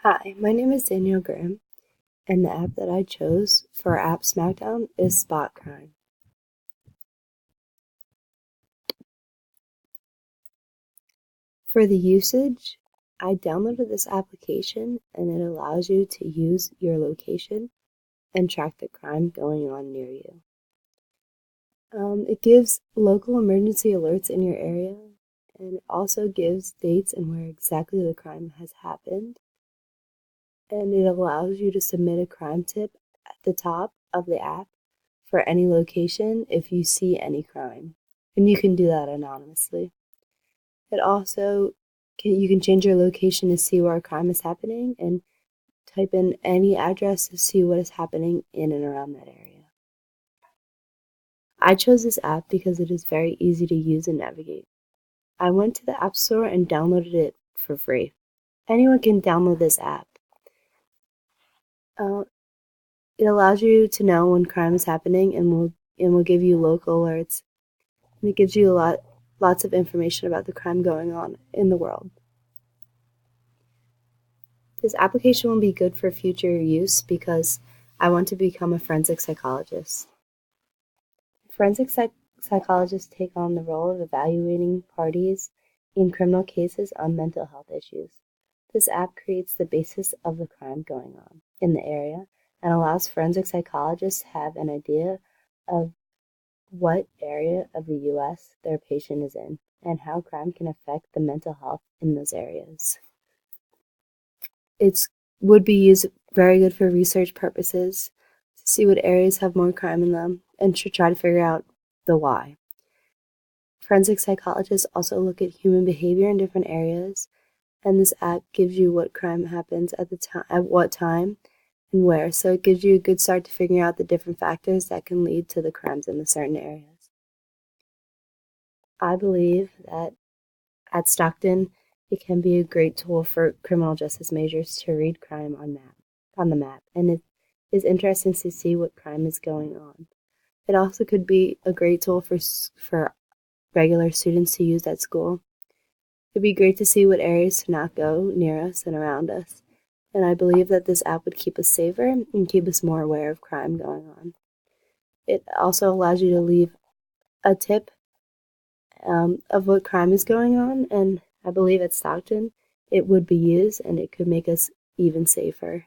Hi, my name is Danielle Graham, and the app that I chose for our app Smackdown is Spot Crime. For the usage, I downloaded this application and it allows you to use your location and track the crime going on near you. It gives local emergency alerts in your area, and it also gives dates and where exactly the crime has happened. And it allows you to submit a crime tip at the top of the app for any location if you see any crime. And you can do that anonymously. It also you can change your location to see where a crime is happening and type in any address to see what is happening in and around that area. I chose this app because it is very easy to use and navigate. I went to the App Store and downloaded it for free. Anyone can download this app. It allows you to know when crime is happening and will give you local alerts. And it gives you lots of information about the crime going on in the world. This application will be good for future use because I want to become a forensic psychologist. Forensic psychologists take on the role of evaluating parties in criminal cases on mental health issues. This app creates the basis of the crime going on in the area and allows forensic psychologists to have an idea of what area of the U.S. their patient is in and how crime can affect the mental health in those areas. It would be used very good for research purposes to see what areas have more crime in them and to try to figure out the why. Forensic psychologists also look at human behavior in different areas, and this app gives you what crime happens at what time and where, so it gives you a good start to figuring out the different factors that can lead to the crimes in the certain areas. I believe that at Stockton, it can be a great tool for criminal justice majors to read crime on the map, and it is interesting to see what crime is going on. It also could be a great tool for regular students to use at school. It'd be great to see what areas to not go near us and around us, and I believe that this app would keep us safer and keep us more aware of crime going on. It also allows you to leave a tip of what crime is going on, and I believe at Stockton it would be used and it could make us even safer.